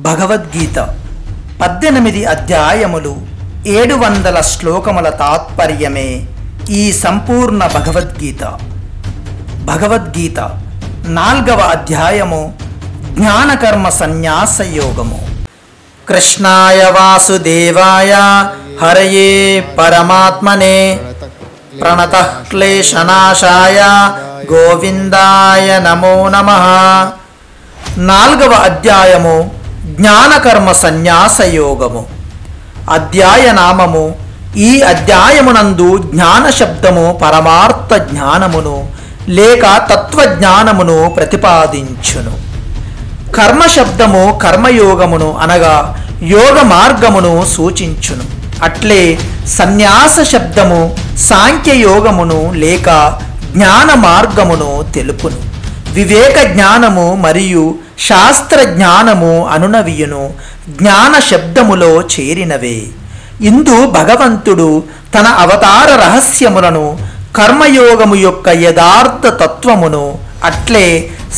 భగవద్గీత 18 అధ్యాయములు 700 శ్లోకముల తాత్పర్యమే ఈ సంపూర్ణ భగవద్గీత. భగవద్గీత 4వ అధ్యాయము జ్ఞానకర్మ సన్యాస యోగము. కృష్ణాయ వాసుదేవాయ హరయే పరమాత్మనే ప్రణతః క్లేశనాశాయ గోవిందాయ నమో నమః. 4వ అధ్యాయము జ్ఞానకర్మ సన్యాస యోగము. అధ్యాయ నామము. ఈ అధ్యాయమునందు జ్ఞాన శబ్దము పరమార్థ జ్ఞానమును లేక తత్వజ్ఞానమును ప్రతిపాదించును. కర్మ శబ్దము కర్మయోగమును అనగా యోగ మార్గమును సూచించును. అట్లే సన్యాస శబ్దము సాంఖ్యయోగమును లేక జ్ఞాన మార్గమును తెలుపును. వివేక జ్ఞానము మరియు శాస్త్ర జ్ఞానము అనునవియును జ్ఞాన శబ్దములో చేరినవే. ఇందు భగవంతుడు తన అవతార రహస్యములను కర్మయోగము యొక్క యథార్థ తత్వమును అట్లే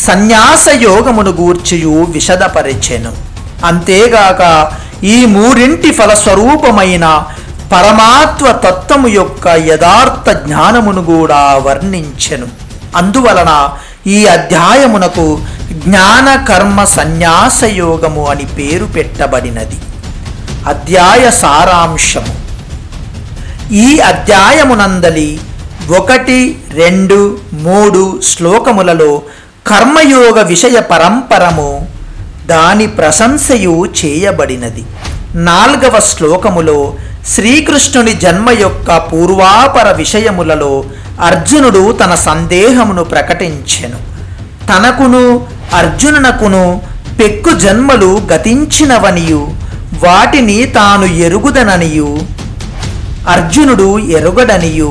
సన్యాస యోగమును గూర్చియు విశదపరిచెను. అంతేగాక ఈ మూడింటి ఫలస్వరూపమైన పరమాత్మ తత్వము యొక్క యథార్థ జ్ఞానమును కూడా వర్ణించెను. అందువలన ఈ అధ్యాయమునకు జ్ఞాన కర్మ సన్యాస యోగము అని పేరు పెట్టబడినది. అధ్యాయ సారాంశము. ఈ అధ్యాయమునందలి 1, 2, 3 శ్లోకములలో కర్మయోగ విషయ పరంపరము దాని ప్రశంసయు చేయబడినది. 4వ శ్లోకములో శ్రీకృష్ణుని జన్మ యొక్క పూర్వాపర విషయములలో అర్జునుడు తన సందేహమును ప్రకటించెను. తనకును అర్జునునకును పెక్కు జన్మలు గతించినవనియు వాటిని తాను ఎరుగుదననియు అర్జునుడు ఎరుగడనియు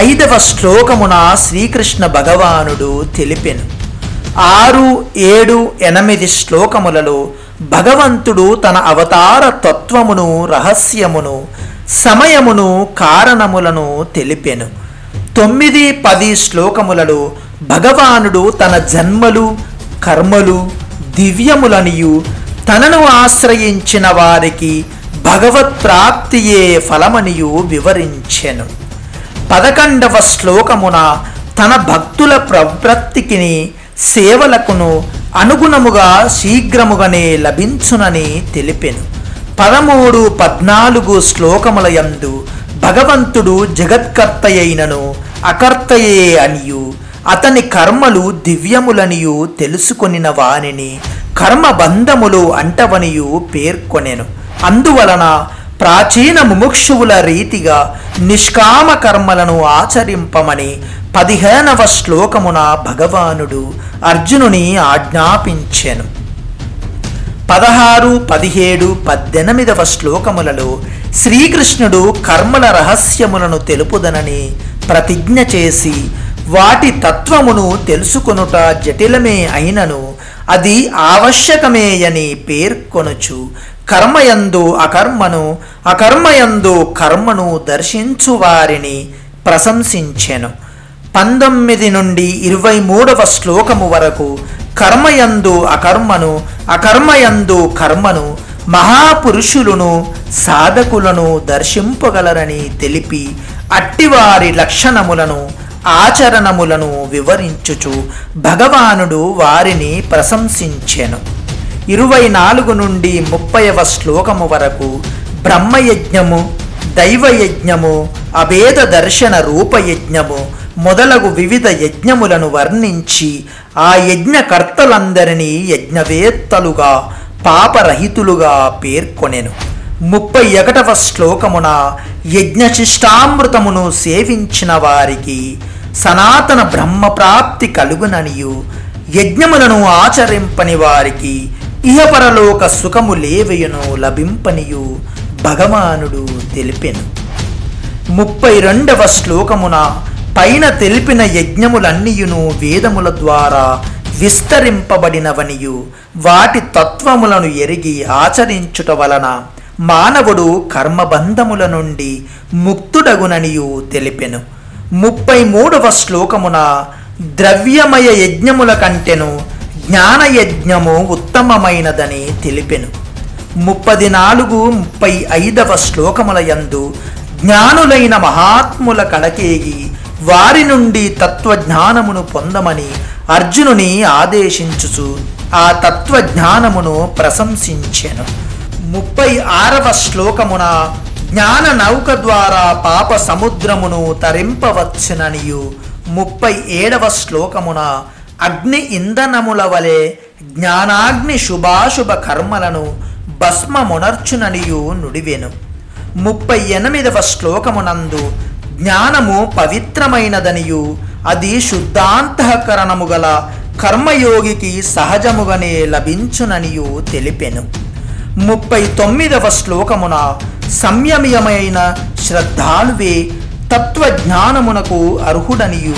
5వ శ్లోకమున శ్రీకృష్ణ భగవానుడు తెలిపెను. 6, 7, 8 శ్లోకములలో భగవంతుడు తన అవతార తత్వమును రహస్యమును సమయమును కారణములను తెలిపెను. 9, 10 శ్లోకములలో భగవానుడు తన జన్మలు కర్మలు దివ్యములనియు తనను ఆశ్రయించిన వారికి భగవత్ ప్రాప్తియే ఫలమనియు వివరించెను. 11వ శ్లోకమున తన భక్తుల ప్రవృత్తికి సేవలకును అనుగుణముగా శీఘ్రముగానే లభించునని తెలిపెను. 13, 14 శ్లోకముల యందు భగవంతుడు జగత్కర్తయైనను అకర్తయే అనియు అతని కర్మలు దివ్యములనియు తెలుసుకొనిన వానిని కర్మబంధములు అంటవనియు పేర్కొనెను. అందువలన ప్రాచీన ముముక్షువుల రీతిగా నిష్కామ కర్మలను ఆచరింపమని 15వ శ్లోకమున భగవానుడు అర్జునుని ఆజ్ఞాపించెను. 16, 17, 18వ శ్లోకములలో శ్రీకృష్ణుడు కర్మల రహస్యములను తెలుపుదనని ప్రతిజ్ఞ చేసి వాటి తత్వమును తెలుసుకొనుట జటిలమే అయినను అది ఆవశ్యకమేయని పేర్కొనుచు కర్మయందు అకర్మను అకర్మయందు కర్మను దర్శించు వారిని ప్రశంసించెను. 19 నుండి 23వ శ్లోకము వరకు కర్మయందు అకర్మను అకర్మయందు కర్మను మహాపురుషులను సాధకులను దర్శింపగలరని తెలిపి అట్టివారి లక్షణములను ఆచరణములను వివరించుచు భగవానుడు వారిని ప్రశంసించెను. 24 నుండి 30వ శ్లోకము వరకు బ్రహ్మయజ్ఞము దైవయజ్ఞము అభేద దర్శన రూపయజ్ఞము మొదలగు వివిధ యజ్ఞములను వర్ణించి ఆ యజ్ఞకర్తలందరినీ యజ్ఞవేత్తలుగా పాపరహితులుగా పేర్కొనెను. 31వ శ్లోకమున యజ్ఞశిష్టామృతమును సేవించిన వారికి సనాతన బ్రహ్మప్రాప్తి కలుగుననియు యజ్ఞములను ఆచరింపని వారికి ఇహపరలోక సుఖము లేవయును లభింపనియు భగవానుడు తెలిపెను. 32వ శ్లోకమున పైన తెలిపిన యజ్ఞములన్నీయును వేదముల ద్వారా విస్తరింపబడినవనియు వాటి తత్వములను ఎరిగి ఆచరించుట వలన మానవుడు కర్మబంధముల నుండి ముక్తుడగుననియు తెలిపెను. 33వ శ్లోకమున ద్రవ్యమయ యజ్ఞముల కంటెను జ్ఞానయజ్ఞము ఉత్తమమైనదని తెలిపెను. 34, 35వ శ్లోకముల యందు జ్ఞానులైన మహాత్ముల కడకేగి వారి నుండి తత్వజ్ఞానమును పొందమని అర్జునుని ఆదేశించుచు ఆ తత్వజ్ఞానమును ప్రశంసించెను. 36వ శ్లోకమున జ్ఞాన నౌక ద్వారా పాప సముద్రమును తరింపవచ్చుననియు, 37వ శ్లోకమున అగ్ని ఇంధనముల వలె జ్ఞానాగ్ని శుభాశుభ కర్మలను భస్మమునర్చుననియు నుడివెను. 38వ శ్లోకమునందు జ్ఞానము పవిత్రమైనదనియు అది శుద్ధాంతఃకరణము గల కర్మయోగికి సహజముగానే లభించుననియు తెలిపెను. 39వ శ్లోకమున సంయమయమైన శ్రద్ధాళువే తత్వజ్ఞానమునకు అర్హుడనియు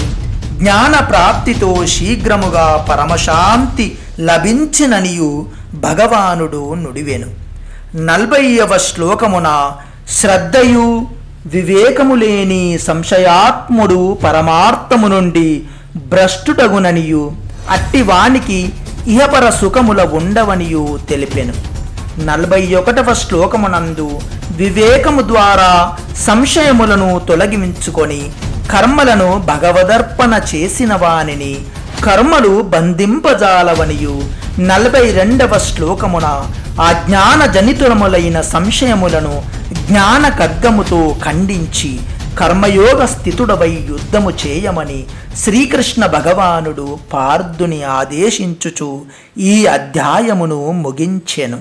జ్ఞాన ప్రాప్తితో శీఘ్రముగా పరమశాంతి లభించిననియు భగవానుడు నుడివెను. 40వ శ్లోకమున శ్రద్ధయు వివేకము లేని సంశయాత్ముడు పరమార్థము నుండి భ్రష్టుడగుననియు అట్టివానికి ఇహపర సుఖముల ఉండవనియు తెలిపెను. 41వ శ్లోకమునందు వివేకము ద్వారా సంశయములను తొలగించుకొని కర్మలను భగవదర్పణ చేసిన వానిని కర్మలు బంధింపజాలవనియు, 42వ శ్లోకమున ఆ జ్ఞాన జనితులములైన సంశయములను జ్ఞాన ఖడ్గముతో ఖండించి కర్మయోగ స్థితుడవై యుద్ధము చేయమని శ్రీకృష్ణ భగవానుడు పార్థుని ఆదేశించుచు ఈ అధ్యాయమును ముగించెను.